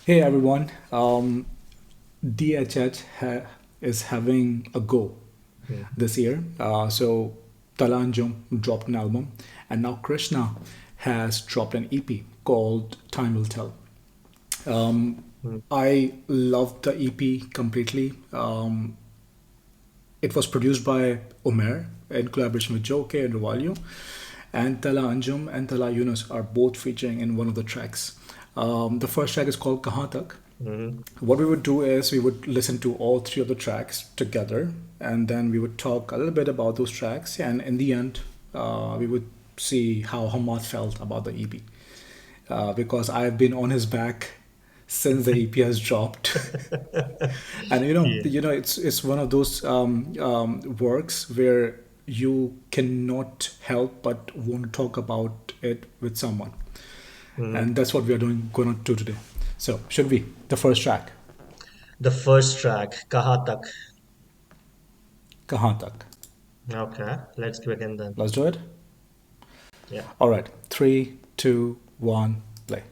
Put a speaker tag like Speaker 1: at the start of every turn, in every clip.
Speaker 1: Hey everyone, DHH is having a go
Speaker 2: Hmm.
Speaker 1: this year. So Talha Anjum dropped an album, and now Krishna has dropped an EP called Time Will Tell. Um,
Speaker 2: Hmm.
Speaker 1: I loved the EP completely. It was produced by Umair in collaboration with Jokhay and Rovalio, and Talha Anjum and Talhah Yunus are both featuring in one of the tracks. The first track is called Kaha Tak.
Speaker 2: Hmm.
Speaker 1: What we would do is we would listen to all three of the tracks together, and then we would talk a little bit about those tracks, and in the end, we would see how Hamad felt about the EP. Because I've been on his back since the EP has dropped. And
Speaker 2: Yeah.
Speaker 1: it's one of those works where you cannot help but want to talk about it with someone,
Speaker 2: Hmm.
Speaker 1: and that's what we are going to do today. So should we the first track,
Speaker 2: The first track, Kaha Tak.
Speaker 1: Kaha Tak?
Speaker 2: Okay, let's begin then.
Speaker 1: Let's do it.
Speaker 2: Yeah.
Speaker 1: All right, 3, 2, 1, play.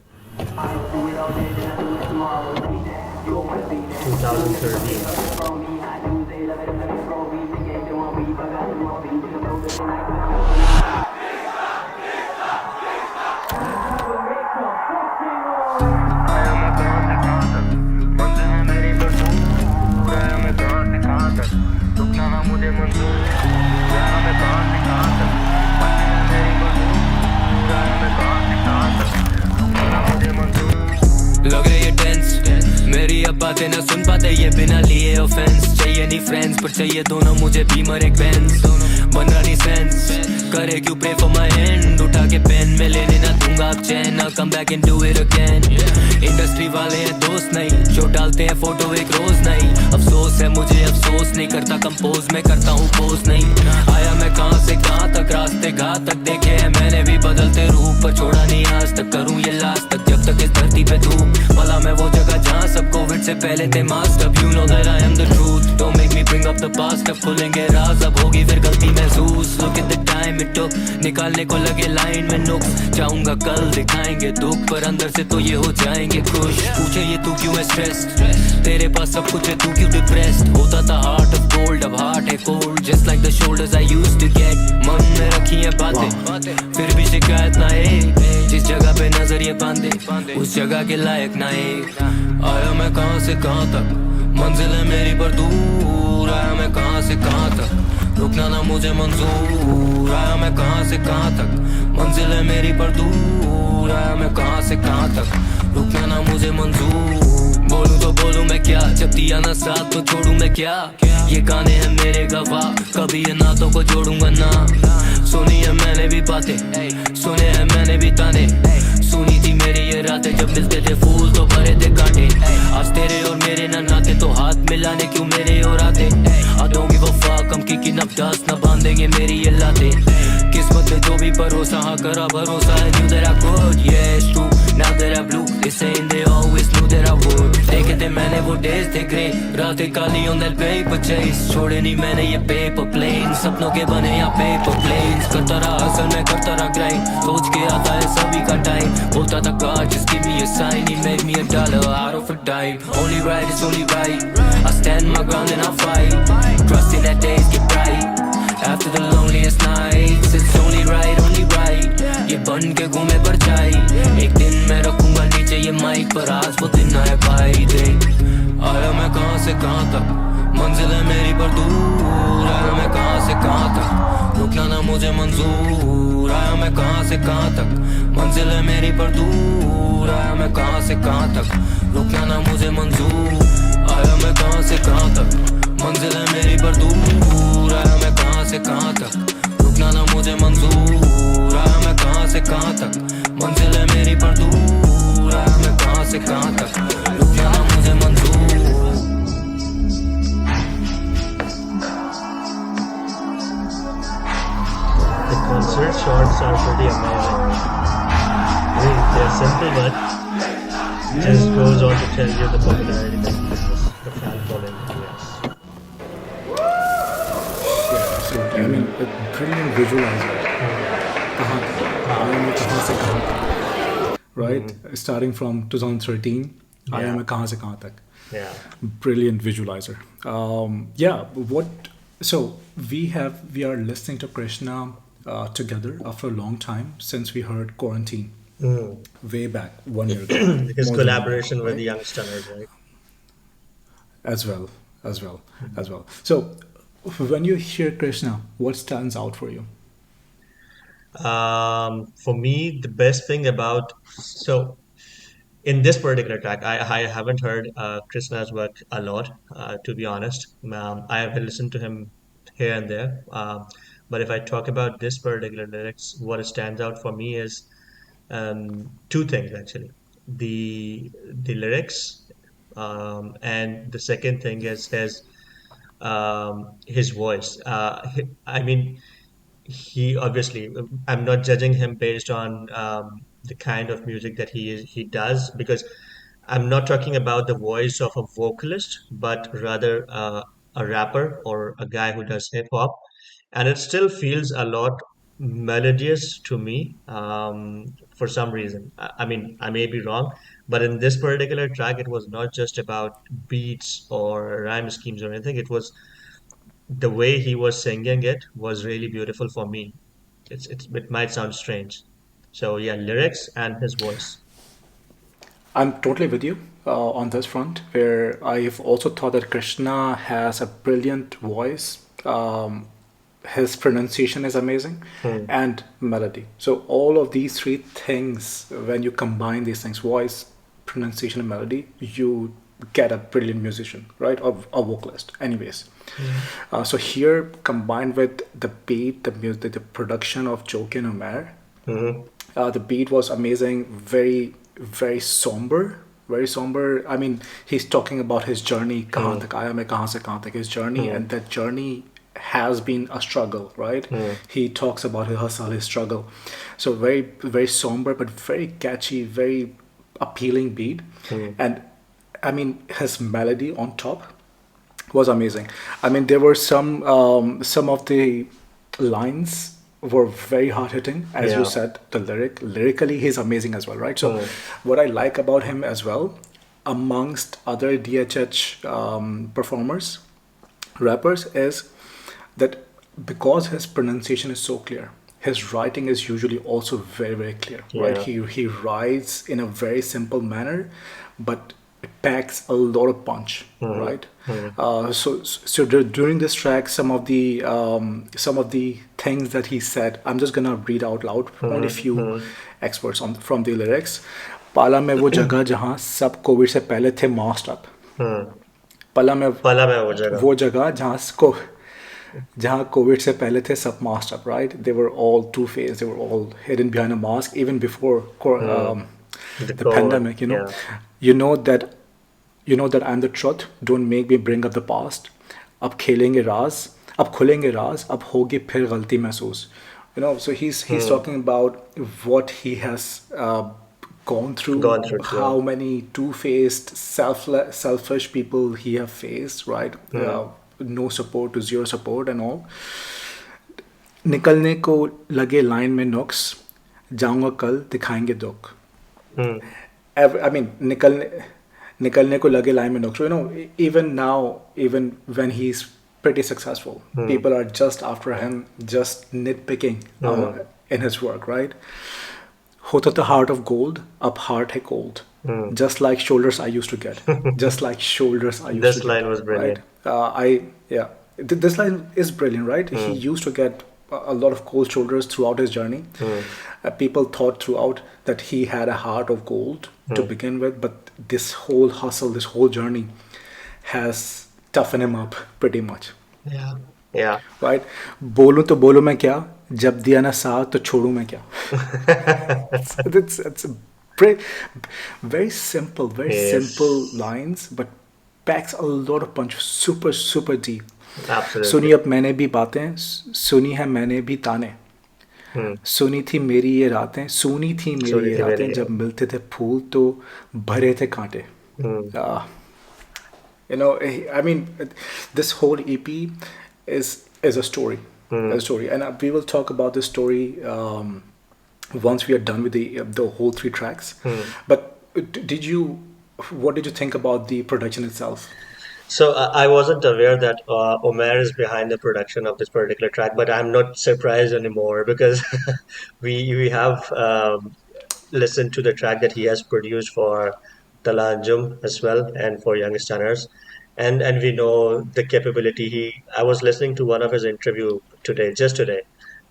Speaker 2: 2013.
Speaker 3: आया मैं कहाँ से कहाँ तक मंजिल है मेरी भरपूर आया मैं कहाँ से कहाँ तक रुकना ना मुझे मंजूर आया मैं कहाँ से कहाँ तक मंजिल है मेरी भरपूर आया मैं कहाँ से कहाँ तक रुकना ना मुझे मंजूर
Speaker 4: लग रही है टेंस मेरी अब बातें ना सुन पाते ये बिना लिए ऑफेंस चाहिए नहीं फ्रेंड्स पर चाहिए दोनों मुझे बीमर एक बेंस बन रहा नहीं सेंस करे क्यों प्रे फॉर माय एंड उठा के पेन में लेने ना दूंगा अब चैन ना come back and do it again industry वाले हैं दोस्त नहीं जो डालते हैं फोटो एक रोज नहीं अफसोस है मुझे अफसोस नहीं करता कंपोज मैं करता हूँ पोज नहीं आया मैं कहाँ से कहाँ तक रास्ते घातक देखे हैं मैंने भी बदलते रूप पर छोड़ा नहीं आज तक करूँ ये लास्ट तक जब तक इस धरती पे धूप भला मैं वो जगह जहाँ सब कोविड से पहले थे मास्क अब you know that I am the truth don't make me bring up the past अब खुलेंगे राज अब होगी फिर गलती महसूस look at the time it took निकालने को लगे लाइन में नुक्स चाहूंगा कल दिखाएंगे दुख पर अंदर से तो ये हो जाएंगे खुश पूछे ये तू क्यों है स्ट्रेस्ड तेरे पास सब कुछ है तू क्यों डिप्रेस्ड होता था हार्ट ऑफ गोल्ड अब हार्ट है cold just like the shoulders I used to get मन में रखी है बातें फिर भी शिकायत ना एक जिस जगह पे नजर ये बांधे उस जगह के लायक ना एक आया मैं कहाँ से कहाँ तक मंजिल है मेरी पर दूर आया मैं कहाँ से कहाँ तक रुकना ना मुझे मंजूर आया मैं कहाँ से कहाँ तक मंजिल है मेरी पर दूर आया मैं कहाँ से कहाँ तक रुकना ना मुझे मंजूर बोलूं तो बोलूं मैं क्या जब दिया ना साथ तो छोड़ूं मैं क्या ये गाने हैं मेरे गवाह कभी ये नातों को जोड़ूंगा ना सुनी है मैंने भी बातें सुने हैं मैंने भी ताने सुनी थी मेरी ये रातें जब मिलते थे फूल तो भरे थे कांटे आज तेरे और मेरे ना नाते तो हाथ मिलाने क्यों मेरे और आते आदोंगी वो फाक हम की न डांस न बांधेंगे मेरी ये लाते किस्मत में जो भी भरोसा हाँ करा भरोसा है knew that I could yeah it's true now that I blew they saying they always knew that I would देखे थे मैंने वो days थे grey रातें काली on that paper chase छोड़े नहीं मैंने ये paper planes सपनों के बने या paper planes करता रहा हसल मैं करता रहा grind सोच के आता है सभी का टाइम बोलता था God just give me a sign he made me $1 out of a dime only right is only right I stand my ground and I fight trusting that days get bright after the loneliest nights it's only right ये बन के घूमे परछाई एक दिन मैं रखूंगा नीचे ये माइक पर आज वो दिन आए भाई देख आया मैं कहाँ से कहाँ तक मंजिल है मेरी पर दूर आया मैं कहाँ से कहाँ तक रुकना ना मुझे मंजूर आया मैं कहाँ से कहाँ तक मंजिल है मेरी पर दूर आया मैं कहाँ से कहाँ तक रुकना ना मुझे मंजूर आया मैं कहाँ से कहाँ तक मंजिल है मेरी पर दूर आया मैं कहाँ से कहाँ तक रुकना ना मुझे मंजूर आया मैं कहाँ से कहाँ तक मंजिल है मेरी पर दूर आया मैं कहाँ से कहाँ तक रुकना ना मुझे मंजूर
Speaker 2: The concert shots are pretty amazing. I mean, they're simple, but just goes on to tell you the popularity that he has, the fan following he has.
Speaker 1: Yeah, absolutely. I mean, a brilliant visualizer. कहाँ तक? कहाँ से कहाँ तक? Right? Starting from 2013 आया
Speaker 2: Yeah.
Speaker 1: मैं कहाँ से कहाँ तक.
Speaker 2: Yeah.
Speaker 1: Brilliant visualizer. Yeah, what? So we are listening to Krishna together after a long time since we heard Quarantine
Speaker 2: Mm.
Speaker 1: way back 1 year ago,
Speaker 2: His
Speaker 1: more than 1 year ago,
Speaker 2: collaboration with
Speaker 1: right?
Speaker 2: the Young Stunners, right?
Speaker 1: As well, as well, as well. So when you hear Krishna, what stands out for you?
Speaker 2: For me, the best thing about so in this particular track, I haven't heard Krishna's work a lot, to be honest. I have listened to him here and there. But if I talk about this particular lyrics, what stands out for me is two things actually. The lyrics, and the second thing is his voice. I mean, he obviously, I'm not judging him based on the kind of music that he does, because I'm not talking about the voice of a vocalist, but rather a rapper or a guy who does hip hop, and it still feels a lot melodious to me, for some reason. I mean, I may be wrong, but in this particular track, it was not just about beats or rhyme schemes or anything. It was the way he was singing it was really beautiful for me. It might sound strange. So yeah, lyrics and his voice.
Speaker 1: I'm totally with you on this front, where I've also thought that Krishna has a brilliant voice. His pronunciation is amazing,
Speaker 2: Hmm.
Speaker 1: and melody. So all of these three things, when you combine these things, voice, pronunciation, and melody, you get a brilliant musician, right? Or a vocalist, anyways.
Speaker 2: Yeah.
Speaker 1: So here, combined with the beat, the music, the production of Jokhay and Umair,
Speaker 2: Hmm.
Speaker 1: the beat was amazing, very, very somber. Very somber. I mean, he's talking about his journey, कहाँ तक आया मैं कहाँ से कहाँ तक, his journey, and that journey has been a struggle, right? He talks about his hustle, his struggle. So very, very somber, but very catchy, very appealing beat. And I mean, his melody on top was amazing. I mean, there were some of the lines were very hard hitting, as you
Speaker 2: Yeah.
Speaker 1: said. The lyrically, he's amazing as well, right? So, what I like about him as well, amongst other DHH performers, rappers, is that because his pronunciation is so clear, his writing is usually also very, very clear, right?
Speaker 2: Yeah.
Speaker 1: He writes in a very simple manner, but it packs a lot of punch, right? During this track, some of the things that he said, I'm just gonna read out loud. Only few experts on from the lyrics. पाला में वो जगह जहाँ सब Covid से पहले थे masked up. पाला में
Speaker 2: पला में वो जगह.
Speaker 1: जहाँ कोविड से पहले थे सब masked up, right? They were all two-faced. They were all hidden behind a mask, even before the
Speaker 2: COVID,
Speaker 1: pandemic. You know,
Speaker 2: yeah.
Speaker 1: you know that I'm the truth. Don't make me bring up the past. अब खेलेंगे राज, अब खुलेंगे राज, अब होगी फिर गलती महसूस. You know, so he's talking about what he has gone through, how many two-faced, selfish people he have faced, right? No support to zero support and all. निकलने को लगे लाइन में नुक्स, जाऊंगा कल दिखाएंगे दुख. I mean, निकलने को लगे लाइन में नुक्स. You know, even now, even when he's pretty successful, people are just after him, just nitpicking in his work, right? होता था heart of gold, अब heart है cold. Just like shoulders I used to get. Just like shoulders I used
Speaker 2: This
Speaker 1: to get.
Speaker 2: line was brilliant.
Speaker 1: Right? This line is brilliant, right? He used to get a lot of cold shoulders throughout his journey. People thought throughout that he had a heart of gold to begin with, but this whole hustle, this whole journey has toughened him up pretty much.
Speaker 2: Yeah.
Speaker 1: Right? बोलूं तो बोलूं मैं क्या, जब दिया ना साथ तो छोड़ूं मैं क्या. It's very simple, simple lines, but packs a lot of punch. Super, super deep.
Speaker 2: Absolutely.
Speaker 1: सुनी अब मैंने भी बातें, सुनी है मैंने भी ताने. सुनी थी मेरी ये रातें, सुनी थी मेरी ये रातें, जब मिलते थे फूल तो भरे थे कांटे. You know, I mean, this whole EP is a story, a story, and we will talk about this story once we are done with the whole three tracks. But did you what did you think about the production itself?
Speaker 2: So I wasn't aware that Umair is behind the production of this particular track, but I'm not surprised anymore because we have listened to the track that he has produced for Talha Anjum as well and for Young Stunners, and we know the capability. I was listening to one of his interview today, just today.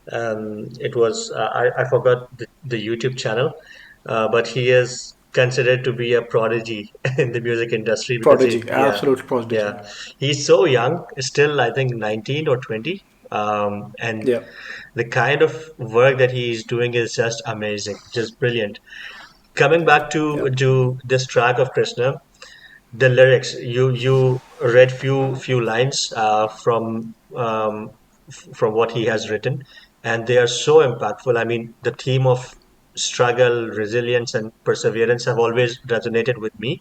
Speaker 2: It was I forgot the YouTube channel, but he is considered to be a prodigy in the music industry because
Speaker 1: Prodigy, absolute prodigy.
Speaker 2: yeah, he's so young, still I think 19 or 20, and
Speaker 1: Yeah,
Speaker 2: the kind of work that he's doing is just amazing, just brilliant. Coming back
Speaker 1: yeah.
Speaker 2: to this track of Krishna, the lyrics you read few lines from what he has written, and they are so impactful. I mean, the theme of struggle, resilience, and perseverance have always resonated with me,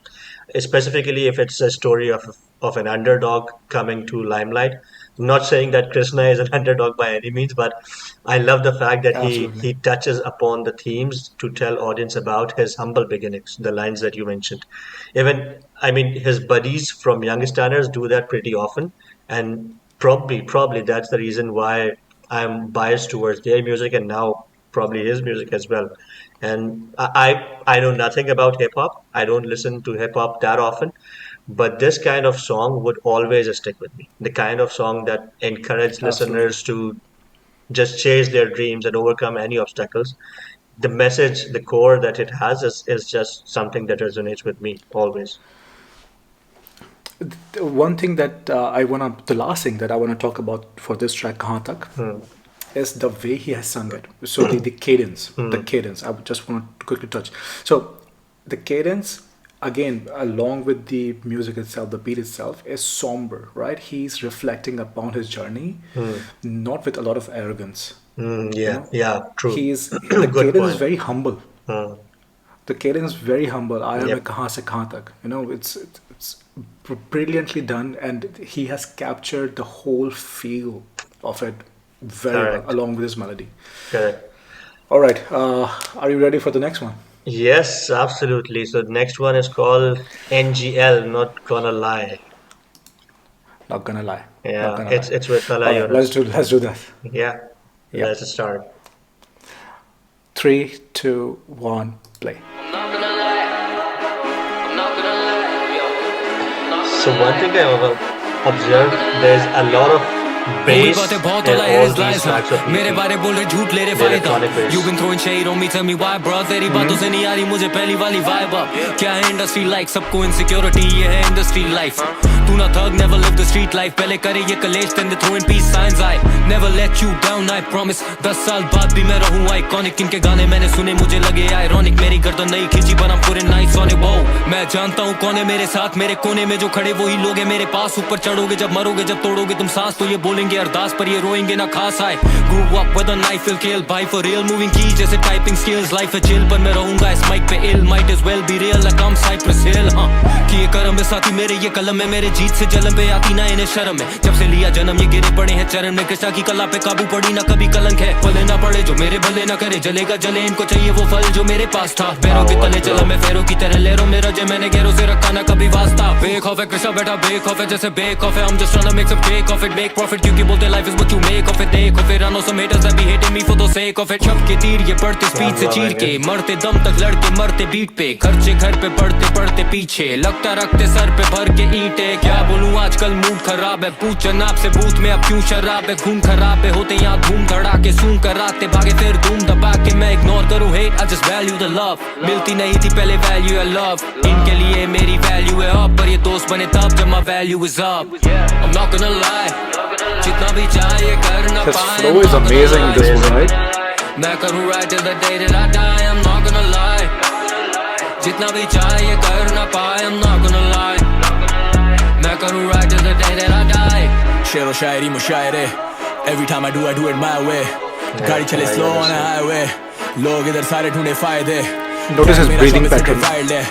Speaker 2: specifically if it's a story of an underdog coming to limelight. I'm not saying that Krishna is an underdog by any means, but I love the fact that
Speaker 1: Absolutely.
Speaker 2: he touches upon the themes to tell audience about his humble beginnings, the lines that you mentioned. Even, I mean, his buddies from Youngsters do that pretty often, and probably that's the reason why I'm biased towards their music and now probably his music as well. And I know nothing about hip hop. I don't listen to hip hop that often, but this kind of song would always stick with me. The kind of song that encourage
Speaker 1: Absolutely.
Speaker 2: listeners to just chase their dreams and overcome any obstacles. The message, the core that it has is just something that resonates with me always.
Speaker 1: The one thing that the last thing that I wanna talk about for this track, Kaha Tak,
Speaker 2: Hmm.
Speaker 1: is the way he has sung it. So the cadence, the
Speaker 2: Hmm.
Speaker 1: cadence. I would just want to quickly touch. So the cadence, again, along with the music itself, the beat itself, is somber, right? He's reflecting upon his journey,
Speaker 2: Hmm.
Speaker 1: not with a lot of arrogance.
Speaker 2: Hmm.
Speaker 1: You
Speaker 2: Yeah,
Speaker 1: know,
Speaker 2: yeah, true.
Speaker 1: he's the
Speaker 2: Good
Speaker 1: cadence is
Speaker 2: point.
Speaker 1: very humble.
Speaker 2: Hmm.
Speaker 1: The cadence is very humble. I am a
Speaker 2: Yep,
Speaker 1: kaha se kaha tak. It's brilliantly done, and he has captured the whole feel of it very well,
Speaker 2: correct,
Speaker 1: along with his melody.
Speaker 2: correct.
Speaker 1: All right, are you ready for the next one?
Speaker 2: Yes, absolutely. So the next one is called NGL, not gonna lie.
Speaker 1: Not gonna lie, not
Speaker 2: Yeah,
Speaker 1: gonna lie.
Speaker 2: it's with Talha
Speaker 1: All right, let's
Speaker 2: Yunus.
Speaker 1: do that.
Speaker 2: Yeah,
Speaker 1: Yeah,
Speaker 2: let's start.
Speaker 1: 3, 2, 1, play.
Speaker 4: I'm not gonna lie, I'm not gonna lie, yo. I'm not
Speaker 2: So
Speaker 4: gonna
Speaker 2: one
Speaker 4: lie,
Speaker 2: thing I've
Speaker 4: I'm not
Speaker 2: observed,
Speaker 4: gonna
Speaker 2: there's a lot
Speaker 4: lie.
Speaker 2: of
Speaker 4: हुई
Speaker 2: bass
Speaker 4: बातें बहुत
Speaker 2: in
Speaker 4: होला here
Speaker 2: all
Speaker 4: is
Speaker 2: these
Speaker 4: lies
Speaker 2: tracks of
Speaker 4: मेरे
Speaker 2: EP,
Speaker 4: बारे बोल रहे झूठ ले रहे
Speaker 2: the
Speaker 4: फायदा
Speaker 2: electronic
Speaker 4: You've
Speaker 2: bass.
Speaker 4: been throwing shade on me tell me why bro तेरी बातों से नहीं आ रही मुझे पहली वाली vibe up क्या है industry like सबको insecurity ये है industry life तू ना thug never live the street life पहले करे ये कलेश then they throwing peace signs I never let you down I promise 10 साल बाद भी मैं रहूं iconic इनके गाने मैंने सुने मुझे लगे ironic मेरी गर्दन नहीं खींची पर I'm putting nice on it wow मैं जानता हूँ कौन है मेरे साथ मेरे कोने में जो खड़े वही लोग हैं मेरे पास ऊपर चढ़ोगे जब मरोगे जब तोड़ोगे तुम सांस तो ये बोलेंगे अरदास पर ये रोएंगे ना खास आए grew up with a knife will kill भाई for real moving keys जैसे typing skills life है chill पर मैं रहूंगा इस mic पे ill might as well be real like I'm Cypress Hill हाँ कि ये करम है साथी मेरे ये कलम है मेरे जीत से जलम पे आती ना इन्हें शर्म है जब से लिया जन्म ये गिरे पड़े हैं चरण में कृष्णा की कला पे काबू पड़ी ना कभी कलंक है भले ना पड़े जो मेरे भले ना करे जलेगा जले इनको चाहिए वो फल जो मेरे पास था पैरों के तले चला मैं फेरों की तरह लहरों में रजे मैंने गैरों से रखा ना कभी वास्ता बेक ऑफ है कृष्णा बेटा बेक ऑफ है जैसे बेक ऑफ है I'm just trying to make some cake of it make profit क्योंकि बोलते life is what you make of it take of it I know some haters that be hating me for the sake of it शब के तीर ये पड़ते speed से चीर के मरते दम तक लड़के मरते बीट पे खर्चे घर पे पड़ते पड़ते पीछे लगता रखते सर पे भर के ईंटे क्या बोलूं आजकल मूड खराब है पूछ जनाब से बूथ में अब क्यों शराब है खून खराब है होते यहाँ धूम धड़ाके सूं कराते भागे फिर धूम दबा के मैं इग्नोर करूं hate I just value the love मिलती नहीं थी पहले value है love इनके लिए मेरी value है up पर ये दोस्त बने तब जब my value is up I'm not gonna lie जितना भी चाहिए कर ना
Speaker 1: His
Speaker 4: पाए
Speaker 1: flow
Speaker 4: I'm
Speaker 1: is
Speaker 4: not gonna
Speaker 1: amazing in this
Speaker 4: lie
Speaker 1: one, right?
Speaker 4: मैं करूँ right till the day that I die I'm not gonna lie जितना भी चाहिए कर ना पाए I'm not gonna lie मैं करूँ right till the day that I die
Speaker 5: शेर व शायरी मुशायरे Every time I do it my way गाड़ी चले
Speaker 2: Talha
Speaker 5: slow on
Speaker 2: Yunus.
Speaker 5: a highway लोग इधर सारे ढूंढे फायदे
Speaker 1: Notice his
Speaker 5: मेरा
Speaker 1: breathing
Speaker 5: शौक है
Speaker 1: pattern.
Speaker 5: वाइल्ड है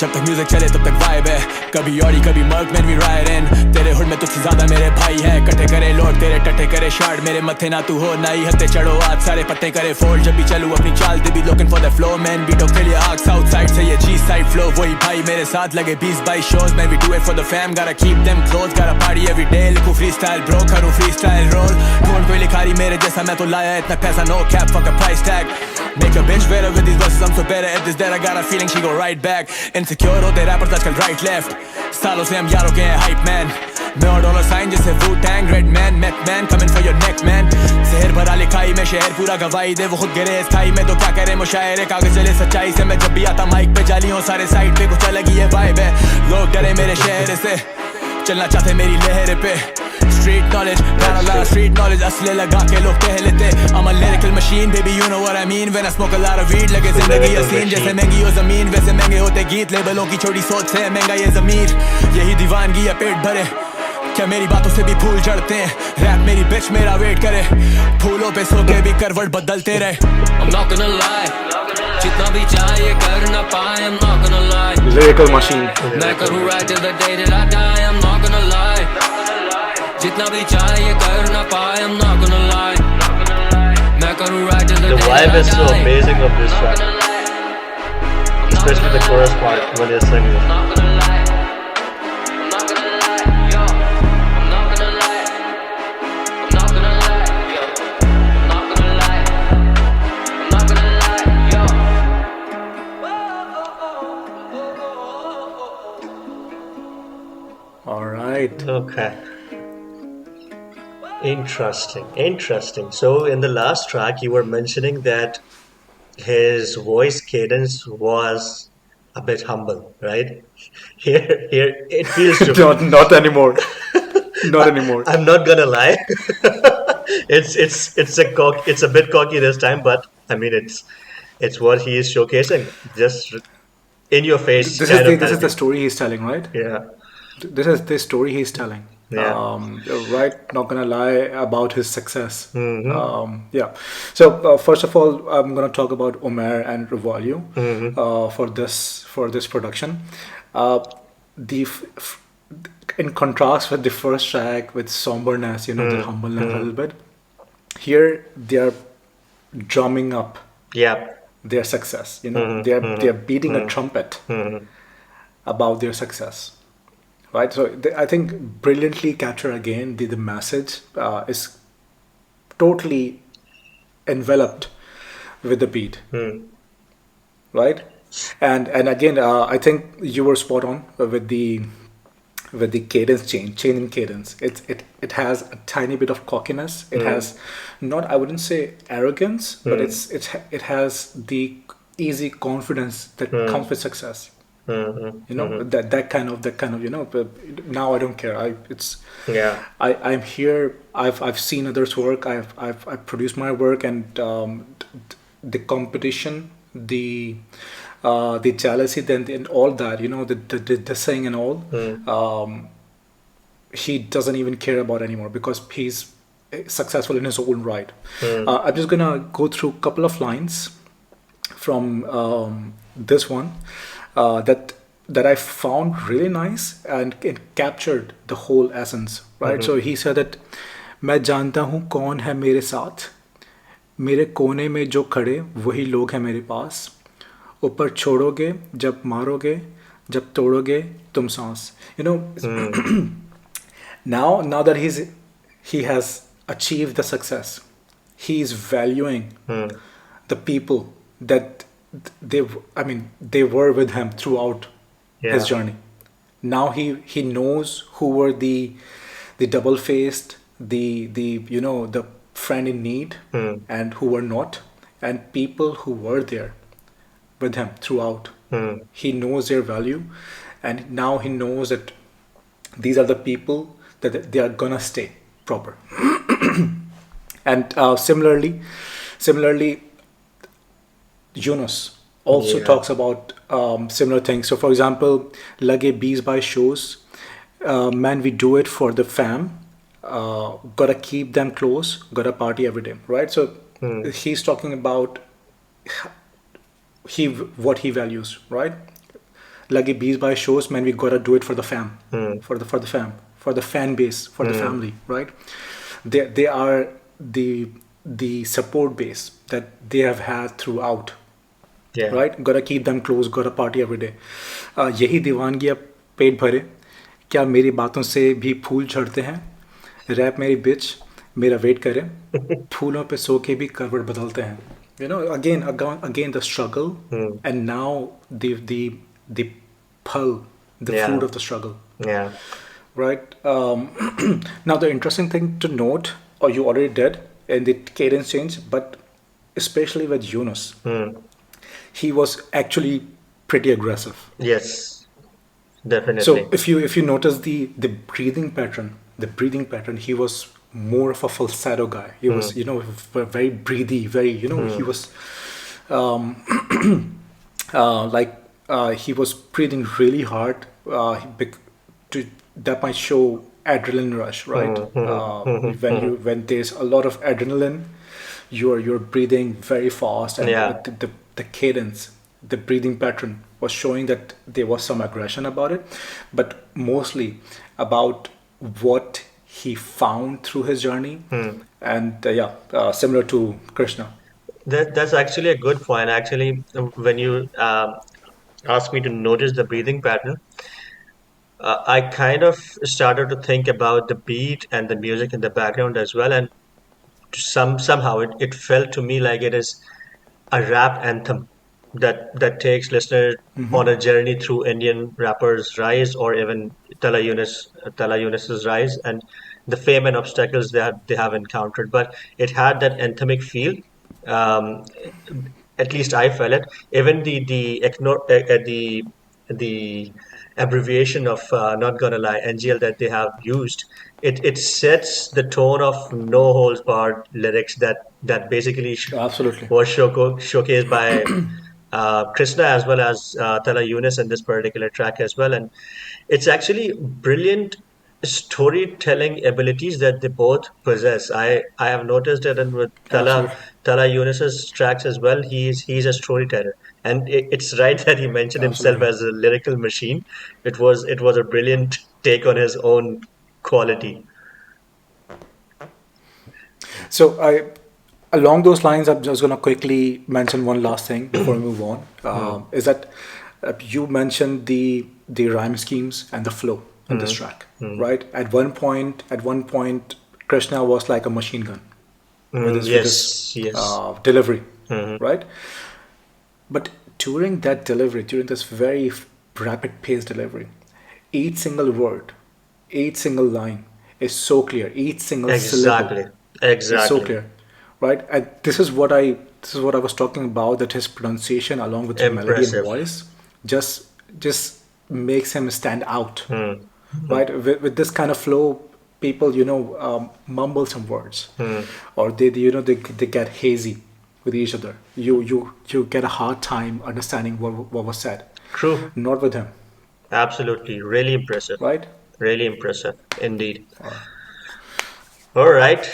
Speaker 5: जब तक म्यूजिक चले तब तक वाइब है कभी ऑडी कभी Merc man we ride in तेरे हुड में तुझसे ज्यादा मेरे भाई है कटे करे लोड तेरे टट्टे करे शार्ट मेरे मत्थे ना तू हो नई हत्ते चढ़ो आज सारे पत्ते करे फोल्ड जब भी चलूं अपनी चाल they be looking for the flow man बीटो के लिए आग साउथ साइड से ये जी साइड फ्लो वही भाई मेरे साथ लगे 20-22 shows man we do it for the fam gotta keep them close gotta party every day लिखूं freestyle bro करूं freestyle roll ढूंढ कोई लिखारी मेरे जैसा मैं तो लाया इतना पैसा no cap fuck a price tag make a bitch better with these verses I'm so better at this that I got a feeling she go right back insecure होते rappers आजकल right left सालों से हम यारों के हैं hype man मैं और डॉलर साइन जैसे Wu-Tang Red Man Meth Man coming for your neck man शहर भरा लिखाई में शहर पूरा गवाही दे वो खुद गिरे इस खाई में तो क्या करे मुशायरे कागज चले सच्चाई से मैं जब भी आता माइक पे जाली हूँ सारे साइड पे कुछ अलग ही है वाइब है लोग डरे मेरे शहर से चलना चाहते मेरी लहर पे Street knowledge, got a lot of street knowledge असले लगा के लोग कह लेते I'm a lyrical machine, baby you know what I mean When I smoke a lot of weed, लगे जिंदगी हसीन जैसे महंगी हो जमीन वैसे महंगे होते गीत लेबलों की छोटी सोच से महंगा ये ज़मीर यही दीवानगी है पेट भरे क्या मेरी बातों से भी फूल झड़ते हैं रैप मेरी बिच मेरा वेट करे फूलों पे सो के भी करवट बदलते रहे
Speaker 4: I'm not gonna lie जितना भी चाहिए कर ना पाए I'm not gonna lie
Speaker 1: Lyrical machine
Speaker 4: मैं करूँ right till the day that I die I'm not gonna lie जितना भी चाहिए कर ना पाए I'm not gonna lie मैं करूँ right till the day that I die
Speaker 2: The vibe is so amazing of this track, especially the chorus part when you're singing.
Speaker 4: I'm not gonna lie I'm not gonna lie yo I'm not gonna lie I'm not gonna lie yo I'm not gonna lie I'm not gonna lie yo
Speaker 1: all right
Speaker 2: Okay. Interesting. So in the last track, you were mentioning that his voice cadence was a bit humble, right? Here, it feels to
Speaker 1: not anymore not anymore
Speaker 2: I'm not gonna lie. It's a bit cocky this time, but I mean it's what he is showcasing, just in your face.
Speaker 1: this is the story he's telling, right?
Speaker 2: Yeah.
Speaker 1: This is the story he's telling.
Speaker 2: Yeah.
Speaker 1: Right, not gonna lie about his success. Yeah. So first of all, I'm gonna talk about Umair and Rovalio for this production. In contrast with the first track with somberness, the humbleness a little bit. Here they are drumming up
Speaker 2: Yeah.
Speaker 1: their success. They are beating a trumpet about their success. Right, so I think brilliantly capture again the message is totally enveloped with the beat, right? And again, I think you were spot on with the cadence change in cadence. It has a tiny bit of cockiness. It has not, I wouldn't say arrogance, but it has the easy confidence that comes with success. That kind of now I don't care. I'm here. I've seen others work. I've produced my work, and the competition, the jealousy, then all that, the saying and all. He doesn't even care about anymore because he's successful in his own right. I'm just gonna go through a couple of lines from this one. That I found really nice and it captured the whole essence, right? So he said that मैं जानता हूँ कौन है मेरे साथ मेरे कोने में जो खड़े वही लोग हैं मेरे पास ऊपर छोड़ोगे जब मारोगे जब तोड़ोगे तुम सांस now that he has achieved the success, he is valuing the people that they were with him throughout his journey. Now he knows who were the double-faced, the friend in need, and who were not, and people who were there with him throughout. He knows their value, and now he knows that these are the people that they are gonna stay proper. And similarly, Yunus also talks about similar things. So for example, lage 20-22 shows, man, we do it for the fam, gotta keep them close, gotta party every day, right? So he's talking about what he values, right? lagi 20-22 shows, man, we gotta do it for the fam, for the fan base, for the family, right? They are the support base that they have had throughout, right? Gotta keep them close, gotta party every day. यही दीवानगी अब पेट भरे, क्या मेरी बातों से भी फूल झड़ते हैं, रैप मेरी बिच मेरा वेट करे, फूलों पे सो के भी करवट बदलते हैं. You know, again the struggle, and now the pull, the fruit of the struggle.
Speaker 2: Yeah.
Speaker 1: Right. Now the interesting thing to note, or you already did, in the cadence change, but especially with Yunus, he was actually pretty aggressive.
Speaker 2: Yes, definitely.
Speaker 1: So if you notice the breathing pattern, he was more of a falsetto guy. He was, you know, very breathy, very, you know, he was he was breathing really hard. That might show adrenaline rush, right? When there's a lot of adrenaline, you're breathing very fast, and the cadence, the breathing pattern was showing that there was some aggression about it, but mostly about what he found through his journey. And similar to Krishna.
Speaker 2: That's actually a good point. Actually, when you asked me to notice the breathing pattern, I kind of started to think about the beat and the music in the background as well, and somehow it felt to me like it is a rap anthem that takes listeners on a journey through Indian rappers' rise, or even Talha Yunus's rise, and the fame and obstacles that they have encountered. But it had that anthemic feel. At least I felt it. Even the abbreviation of Not Gonna Lie, NGL, that they have used, it sets the tone of no holds barred lyrics that basically
Speaker 1: Absolutely
Speaker 2: was showcased by krsna as well as Talha Yunus in this particular track as well. And it's actually brilliant storytelling abilities that they both possess. I have noticed it with Talha Yunus's tracks as well. He's a storyteller, and it's right that he mentioned himself as a lyrical machine. It was a brilliant take on his own quality. So
Speaker 1: along those lines, I'm just going to quickly mention one last thing before we move on. Is that you mentioned the rhyme schemes and the flow in this track, right? At one point, Krishna was like a machine gun with his delivery, right? But during that delivery, during this very rapid pace delivery, each single word, each single line is so clear. Each single syllable is so clear, right? And this is what I was talking about. That his pronunciation, along with the melody and voice, just makes him stand out. Right, with this kind of flow, people mumble some words, or they get hazy with each other. You get a hard time understanding what was said.
Speaker 2: True.
Speaker 1: Not with him.
Speaker 2: Absolutely, really impressive.
Speaker 1: Right.
Speaker 2: Really impressive, indeed. All right.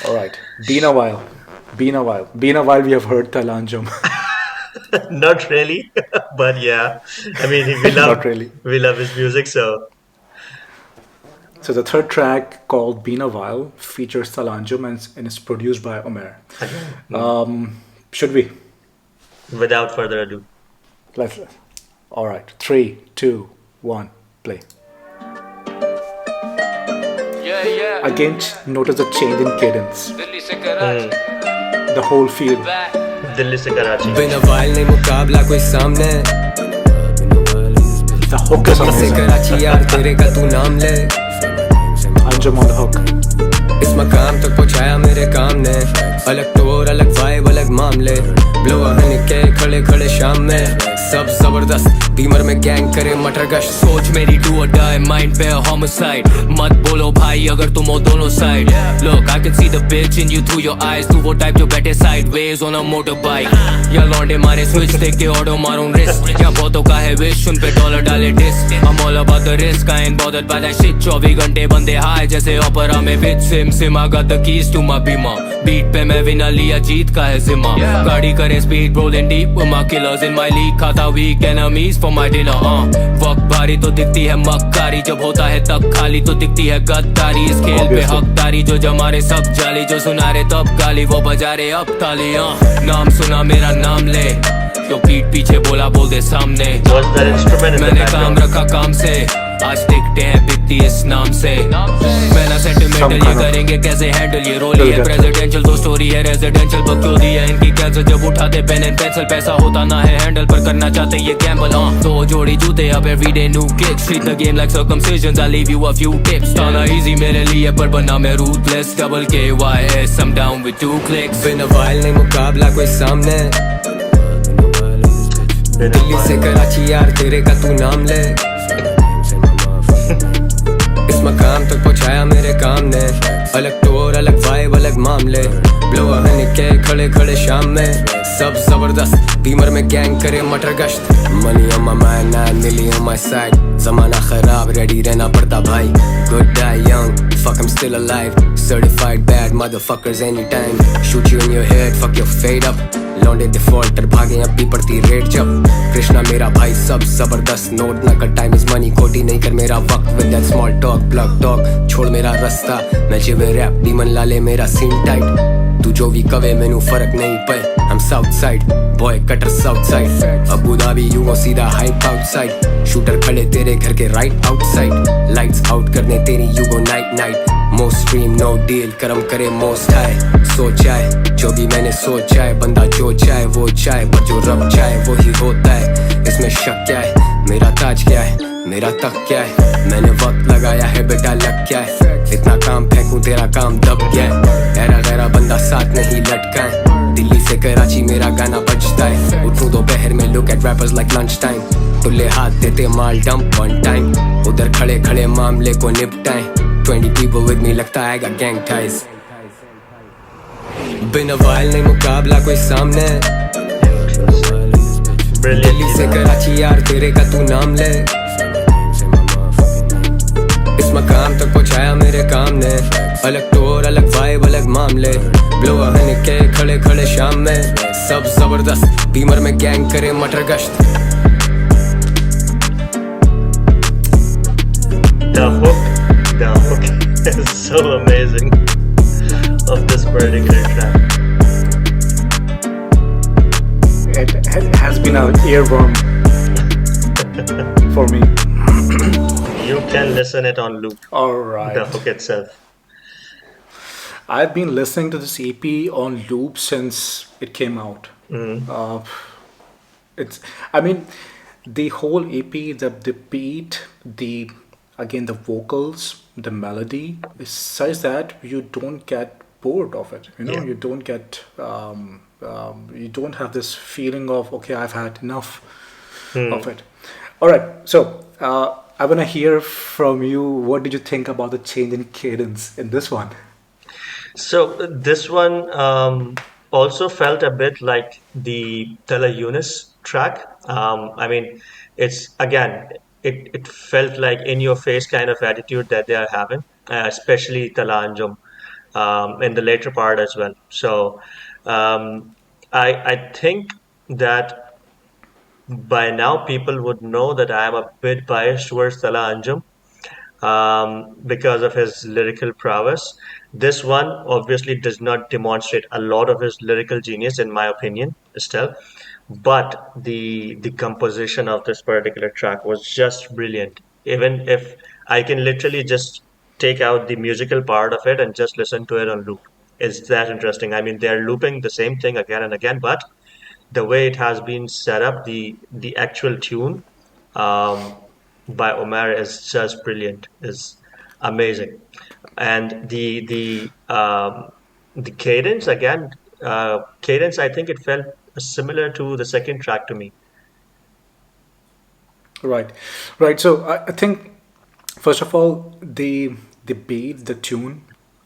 Speaker 1: Been a while. We have heard Talha Anjum.
Speaker 2: Not really, but yeah. I mean, we love his music, so.
Speaker 1: So the third track, called Been a While, features Talha Anjum and is produced by Umair. Should we?
Speaker 2: Without further ado.
Speaker 1: Let's. All right. 3, 2, 1, play. Again, notice the change in cadence. The whole feel.
Speaker 2: Delhi se Karachi.
Speaker 4: Been a while nahi mukabla koi samne.
Speaker 1: The hook is amazing.
Speaker 4: Karachi yaar tere ka tu naam le.
Speaker 1: Anjum on the hook.
Speaker 4: इस मकाम तक पहुंचाया मेरे काम ने. अलग तौर अलग वाइब अलग मामले. ब्लो हन के खड़े खड़े शाम में. सब जबरदस्त बीमर में गैंग करे मटर गश. सोच मेरी डू और डाई माइंड पे होमिसाइड. मत बोलो भाई अगर तुम हो दोनों side. Look, I can see the bitch in you through your eyes. तू वो टाइप जो बैठे sideways on a motorbike. या लौंडे मारे स्विच देख के ऑटो मारूं रिस्क. या बहुतों का है विश उन पे डॉलर डाले disc. I'm all about the risk, I ain't bothered by that shit. 24 घंटे बंदे हाय जैसे ओपेरा में with SIM. I got the keys to my beamer. Beat पे मैं विना लिया जीत का है जिम्मा. गाड़ी करे speed rolling deep with my killers in my league. पता weak enemies for my dinner वक्त भारी तो दिखती है मक्कारी, जब होता है तब खाली तो दिखती है गद्दारी। इस खेल पे हकदारी जो जमा रहे सब जाली, जो सुना रहे तब गाली वो बजा रहे अब ताली। नाम सुना मेरा नाम ले तो पीठ पीछे बोला बोल दे सामने। मैंने काम रखा काम से, आज दिखते हैं बिकती इस नाम से। मैं ना सेंटिमेंटल ये करेंगे कैसे हैंडल, ये रोल है प्रेसिडेंशियल तो स्टोरी है रेजिडेंशियल। बकचोदी है इनकी कैंसर जब उठाते पेन एंड पेंसिल, पैसा होता ना है हैंडल पर करना चाहते ये गैम्बल। तो जोड़ी जूते अब everyday new kicks, treat the game like circumcisions, I'll leave you a few tips। ताना easy मेरे लिए पर बनना मैं ruthless, double KYS I'm down with 2 clicks।
Speaker 6: बिन वाइल नहीं मुकाबला कोई सामने, दिल्ली से कराची यार तेरे का तू नाम ले। इस मकाम तक पहुंचाया मेरे काम ने, अलग टोर अलग वाइब अलग मामले। ब्लो हन के खड़े खड़े शाम में, सब जबरदस्त बीमर में गैंग करे मटर गश्त। Money on my mind 9 million on my side, जमाना खराब रेडी रहना पड़ता भाई। Good die young, fuck I'm still alive, certified bad motherfuckers anytime। Shoot you in your head, fuck your fade up, लौंडे डिफॉल्टर भागे अब भी पड़ती रेट जब। कृष्णा मेरा भाई सब जबरदस्त, नोट ना कर टाइम इज मनी, खोटी नहीं कर मेरा वक्त with that small talk plug talk. छोड़ मेरा रास्ता मैं जिवे रैप डीमन लाले मेरा सीन टाइट। तू जो भी कवे मैनू फर्क नहीं पे, हम south side boy cutter south side. Abu Dhabi you वो सीधा हाइप आउटसाइड, शूटर खड़े तेरे घर के राइट आउटसाइड। लाइट्स आउट करने तेरी you go night night, most stream no deal करम करे मोस्ट हाई। सोचा है जो भी मैंने सोचा है, बंदा जो चाहे वो चाहे, पर जो रब चाहे वो ही होता है। इसमें शक क्या है, मेरा ताज क्या है, मेरा तक क्या है। मैंने वक्त लगाया है बेटा लग क्या है, इतना काम फेंकूं तेरा काम दब गया है। गहरा गहरा बंदा साथ नहीं लटका है, दिल्ली से कराची मेरा गाना बजता है। उठूं दोपहर में look at rappers like lunch time, तुल्ले हाथ देते माल डंप वन टाइम। उधर खड़े खड़े मामले को निपटाएं, 20 people with me लगता है गैंग टाइज। बिन वाइल नहीं मुकाबला कोई सामने, दिल्ली से कराची यार तेरे का तू नाम ले। इस मकाम तक पहुंचाया मेरे काम ने, अलग टोर अलग वाइब अलग मामले। ब्लो हन के खड़े खड़े शाम में, सब जबरदस्त बीमर में गैंग करे मटर गश्त।
Speaker 2: The hook is so amazing of this particular track.
Speaker 1: It has been an earworm for me.
Speaker 2: You can listen it on loop.
Speaker 1: All right.
Speaker 2: The hook itself.
Speaker 1: I've been listening to this EP on loop since it came out. I mean, the whole EP, the beat, again the vocals, the melody is such that you don't get bored of it.
Speaker 2: Yeah.
Speaker 1: You don't get, you don't have this feeling of okay, I've had enough of it. All right, so I want to hear from you. What did you think about the change in cadence in this one?
Speaker 2: So this one also felt a bit like the Talha Yunus track. I mean, it's again, it felt like in your face kind of attitude that they are having, especially Talha Anjum in the later part as well. So I think that by now people would know that I am a bit biased towards Talha Anjum because of his lyrical prowess. This one obviously does not demonstrate a lot of his lyrical genius, in my opinion, still. But the composition of this particular track was just brilliant. Even if I can literally just take out the musical part of it and just listen to it on loop, it's that interesting. I mean, they're looping the same thing again and again, but the way it has been set up, the actual tune by Umair is just brilliant, is amazing. And the cadence again, cadence, I think it felt similar to the second track to me.
Speaker 1: Right. So I think first of all, the beat, the tune,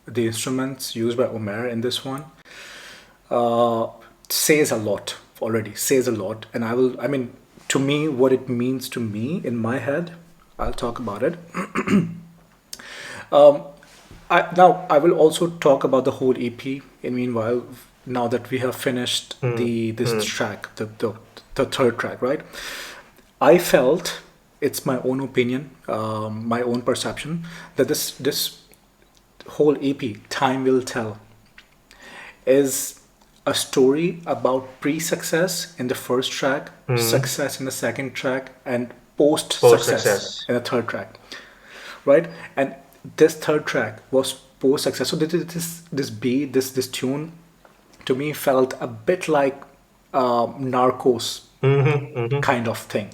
Speaker 1: the instruments used by Umair in this one says a lot already. Says a lot, and I mean, to me, what it means to me in my head, I'll talk about it. Now I will also talk about the whole EP. In meanwhile, now that we have finished this track, the the third track, right? I felt, it's my own opinion, my own perception, that this whole EP, Time Will Tell, is a story about pre-success in the first track, success in the second track, and post-success
Speaker 2: Post-success.
Speaker 1: in the third track, right? And this third track was post-success. So this beat, this tune, to me felt a bit like Narcos kind of thing.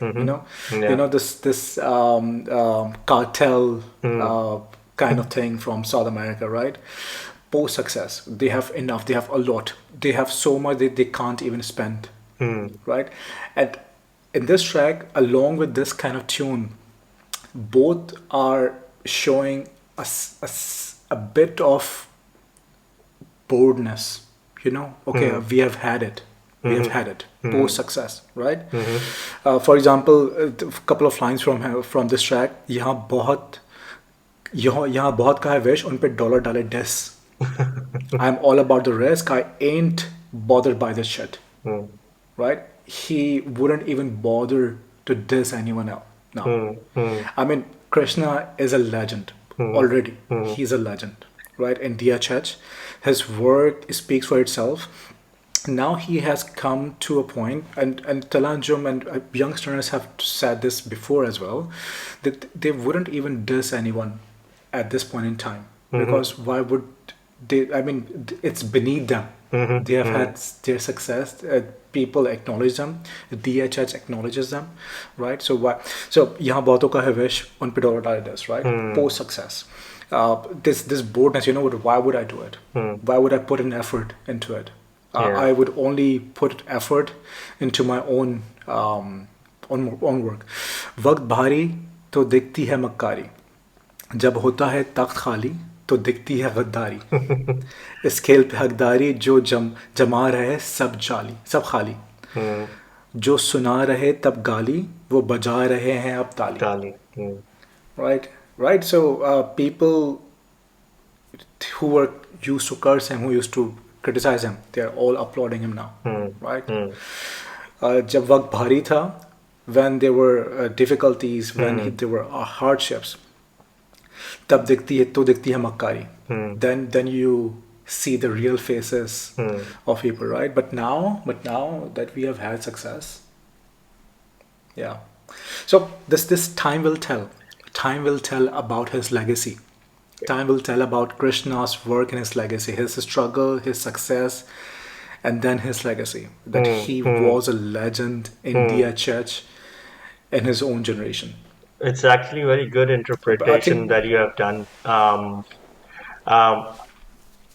Speaker 2: Yeah.
Speaker 1: This cartel kind of thing from South America, right? Post success, they have enough, they have a lot, they have so much that they can't even spend, right? And in this track, along with this kind of tune, both are showing a bit of boredness, okay, we have had it, post success, right? For example, a couple of lines from this track, यहाँ बहुत का है wish, उन पे dollar डाले dish. I'm all about the risk. I ain't bothered by this shit. Right? He wouldn't even bother to diss anyone else now. I mean, Krishna is a legend already. He's a legend, right? In DHH, his work speaks for itself. Now he has come to a point, and Talha Anjum and youngsters have said this before as well, that they wouldn't even diss anyone at this point in time, because why would they? I mean, it's beneath them. They have had their success. People acknowledge them. DHH acknowledges them, right? So why? So यहाँ बहुतों का है wish, उन पे dollar डाले this, right? Post success, this boredness. Why would I do it? Why would I put an effort into it? I would only put effort into my own own work. वक्त भारी तो दिखती है मक्कारी, जब होता है तख्त खाली तो दिखती है गद्दारी. इस खेल पे हकदारी जो जमा रहे सब जाली सब खाली. जो सुना रहे तब गाली वो बजा रहे हैं अब ताली. Right. So people who were used to curse him, who used to criticize him, they are all applauding him now, right? जब वक्त भारी था, when there were difficulties, when there were hardships, तब दिखती है मक्कारी. Then you see the real faces of people, right? But now that we have had success, yeah. So this time will tell. Time will tell about his legacy. Time will tell about Krishna's work and his legacy, his struggle, his success, and then his legacy. That he was a legend in DHH in his own generation.
Speaker 2: It's actually very good interpretation that you have done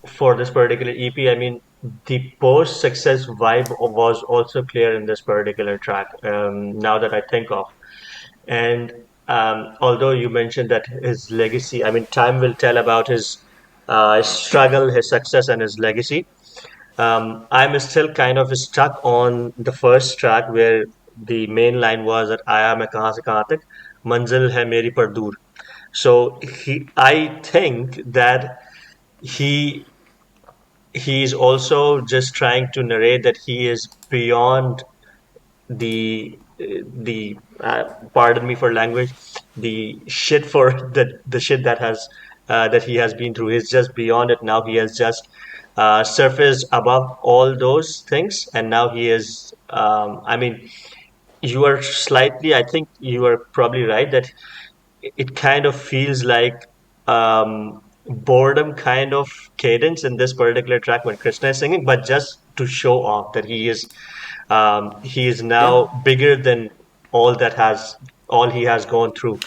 Speaker 2: for this particular EP. I mean, the post-success vibe was also clear in this particular track, now that I think of. And although you mentioned that his legacy, I mean, time will tell about his struggle, his success, and his legacy. I'm still kind of stuck on the first track where the main line was that आया मैं कहाँ से कहाँ तक, मंजिल है मेरी पर दूर. So I think that he's also just trying to narrate that he is beyond the pardon me for language, the shit the shit that he has been through. He's just beyond it now. He has just surfaced above all those things, and now he is. I mean, I think you are probably right that it kind of feels like boredom kind of cadence in this particular track when Krishna is singing, but just to show off that he is now bigger than all he has gone through.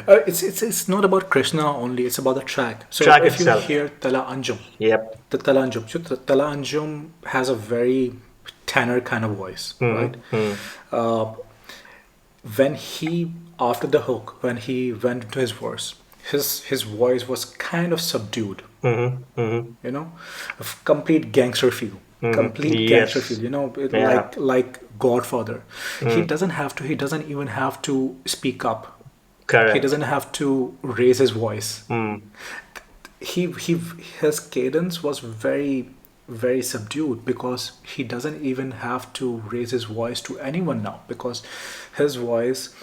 Speaker 1: It's not about Krishna only. It's about the track. So
Speaker 2: Track
Speaker 1: if
Speaker 2: itself.
Speaker 1: you hear Talha Anjum, the Talha Anjum, so Talha Anjum has a very tenor kind of voice, right? When he, after the hook, when he went into his verse, his voice was kind of subdued. A complete gangster feel. Gangster feel. Like Godfather. He doesn't even have to speak up.
Speaker 2: Correct.
Speaker 1: He doesn't have to raise his voice. His cadence was very very subdued because he doesn't even have to raise his voice to anyone now because his voice,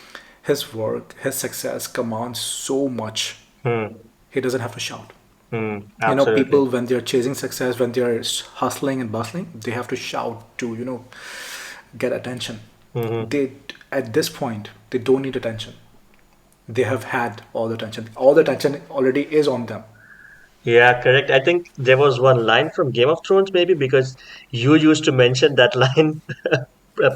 Speaker 1: his work, his success commands so much. He doesn't have to shout.
Speaker 2: Absolutely.
Speaker 1: People when they're chasing success, when they're hustling and bustling, they have to shout to, get attention. They at this point they don't need attention. They have had all the attention. All the attention already is on them.
Speaker 2: Yeah, correct. I think there was one line from Game of Thrones, maybe, because you used to mention that line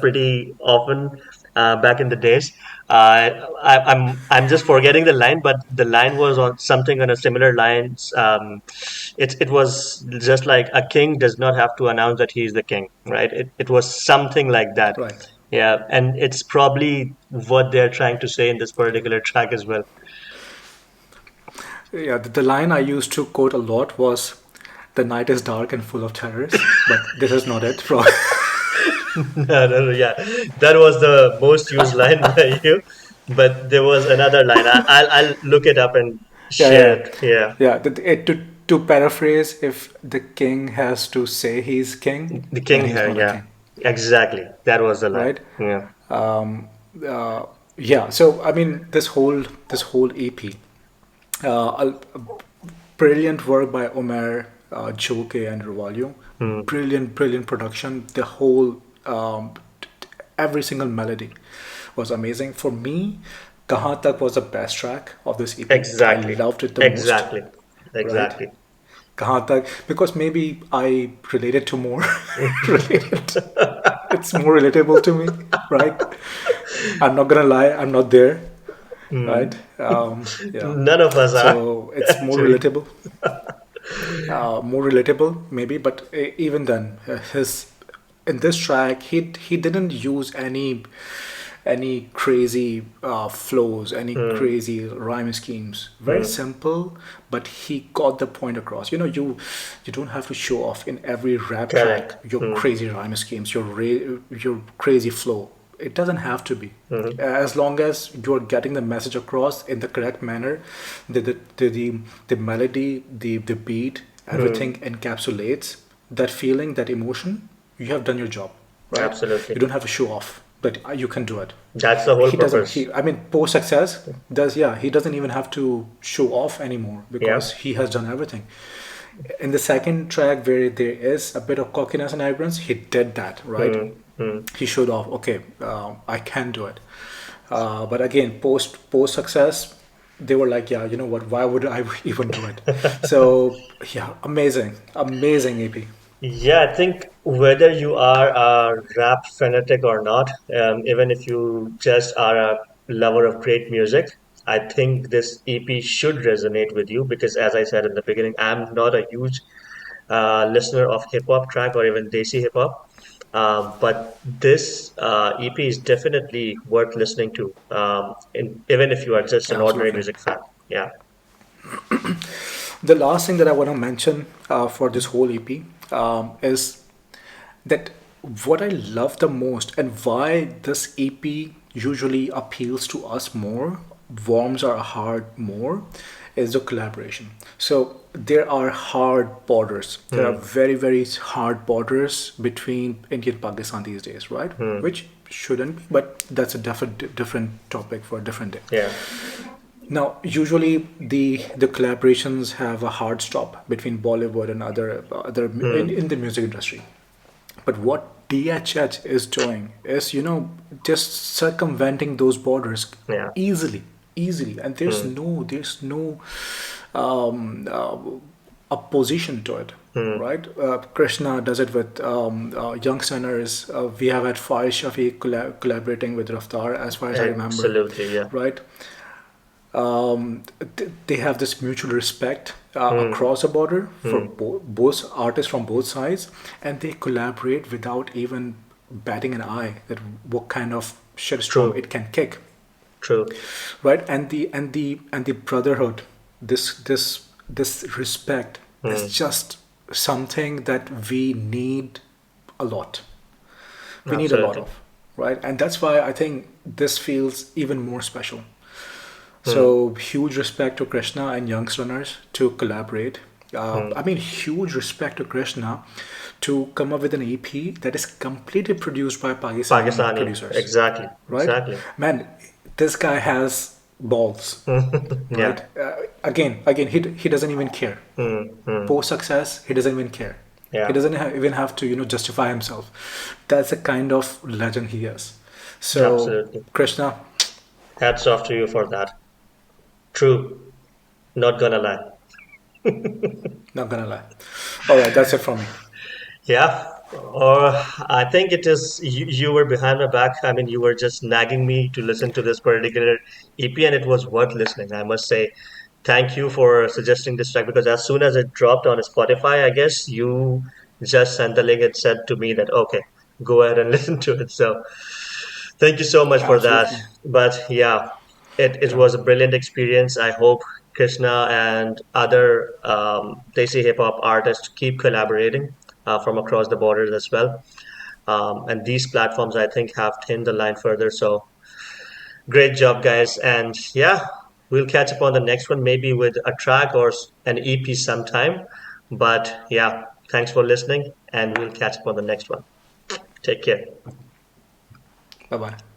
Speaker 2: pretty often back in the days. I'm just forgetting the line, but the line was on something on a similar lines. It was just like a king does not have to announce that he is the king, right? It was something like that.
Speaker 1: Right.
Speaker 2: Yeah, and it's probably what they're trying to say in this particular track as well.
Speaker 1: Yeah, the line I used to quote a lot was, "The night is dark and full of terrors," but this is not it.
Speaker 2: No, yeah, that was the most used line by you. But there was another line. I'll look it up and
Speaker 1: Yeah,
Speaker 2: share
Speaker 1: yeah,
Speaker 2: it. Yeah,
Speaker 1: yeah. To paraphrase, if the king has to say he's king,
Speaker 2: the
Speaker 1: then
Speaker 2: king
Speaker 1: he's
Speaker 2: here.
Speaker 1: not a
Speaker 2: Yeah,
Speaker 1: king,
Speaker 2: exactly. That was the line.
Speaker 1: right?
Speaker 2: Yeah.
Speaker 1: Uh, yeah. So I mean, this whole EP, brilliant work by Umair, Jokhay and Rovalio. Brilliant production. The whole, every single melody was amazing. For me, Kaha Tak was the best track of this EP.
Speaker 2: Exactly.
Speaker 1: I loved it the most,
Speaker 2: Exactly.
Speaker 1: right?
Speaker 2: Exactly.
Speaker 1: Kaha Tak, because maybe I related to more. related. It's more relatable to me, right? I'm not gonna lie, I'm not there, right? Yeah.
Speaker 2: None of us are
Speaker 1: So it's
Speaker 2: actually.
Speaker 1: more relatable maybe, but even then, his in this track he didn't use any crazy flows, any crazy rhyme schemes. Very simple, but he got the point across. You don't have to show off in every rap
Speaker 2: Correct.
Speaker 1: track your crazy rhyme schemes, your crazy flow. It doesn't have to be. As long as you're getting the message across in the correct manner, the melody, the beat, everything encapsulates that feeling, that emotion. You have done your job, right?
Speaker 2: Absolutely.
Speaker 1: You don't have to show off, but you can do it.
Speaker 2: That's the whole
Speaker 1: He doesn't.
Speaker 2: purpose.
Speaker 1: I mean, post success does. Yeah, he doesn't even have to show off anymore
Speaker 2: Yeah.
Speaker 1: because he has done everything. In the second track, where there is a bit of cockiness and arrogance, he did that, right? He showed off. Okay, I can do it. But again, post success, they were like, yeah, you know what? Why would I even do it? So yeah, amazing EP.
Speaker 2: Yeah, I think whether you are a rap fanatic or not, even if you just are a lover of great music, I think this EP should resonate with you because, as I said in the beginning, I'm not a huge listener of hip hop track or even desi hip hop. But this EP is definitely worth listening to, even if you are just an ordinary
Speaker 1: Absolutely.
Speaker 2: music fan. Yeah.
Speaker 1: The last thing that I want to mention for this whole EP is that what I love the most and why this EP usually appeals to us more, warms our heart more, is the collaboration. So there are hard borders. There are very, very hard borders between India and Pakistan these days, right? Which shouldn't be, but that's a different topic for a different day.
Speaker 2: Yeah.
Speaker 1: Now, usually the collaborations have a hard stop between Bollywood and other in the music industry. But what DHH is doing is, just circumventing those borders
Speaker 2: Yeah.
Speaker 1: easily, and there's no um, uh, opposition to it, right? Krishna does it with young sinners. We have had Faiz Shafiq collaborating with Raftar, as far as I remember,
Speaker 2: Absolutely. Yeah.
Speaker 1: right? They have this mutual respect across the border for both artists from both sides, and they collaborate without even batting an eye that what kind of shitstorm
Speaker 2: True.
Speaker 1: it can kick,
Speaker 2: True.
Speaker 1: right? And the brotherhood, this respect is just something that we need a lot. We need a lot
Speaker 2: Absolutely.
Speaker 1: of, right? And that's why I think this feels even more special. So huge respect to Krishna and Young's Runners to collaborate I mean, huge respect to Krishna to come up with an EP that is completely produced by Pakistani
Speaker 2: Pakistani,
Speaker 1: producers,
Speaker 2: exactly,
Speaker 1: right?
Speaker 2: exactly.
Speaker 1: Man, this guy has balls,
Speaker 2: Yeah.
Speaker 1: right? Again, he doesn't even care. Post success, he doesn't even care. He
Speaker 2: Yeah.
Speaker 1: doesn't even have to, justify himself. That's the kind of legend he is. So,
Speaker 2: Absolutely.
Speaker 1: Krishna,
Speaker 2: Hats off to you for that. True. Not gonna lie.
Speaker 1: not gonna lie. All right, that's it from me.
Speaker 2: Yeah. Or I think it is you were behind my back. I mean, you were just nagging me to listen to this particular EP, and it was worth listening. I must say, thank you for suggesting this track because as soon as it dropped on Spotify, I guess you just sent the link and said to me that okay, go ahead and listen to it. So thank you so much for that.
Speaker 1: Absolutely.
Speaker 2: But yeah, it
Speaker 1: Yeah.
Speaker 2: was a brilliant experience. I hope Krishna and other Desi hip hop artists keep collaborating from across the borders as well. And these platforms, I think, have thinned the line further. So great job, guys. And yeah, we'll catch up on the next one, maybe with a track or an EP sometime. But yeah, thanks for listening, and we'll catch up on the next one. Take care.
Speaker 1: Bye bye.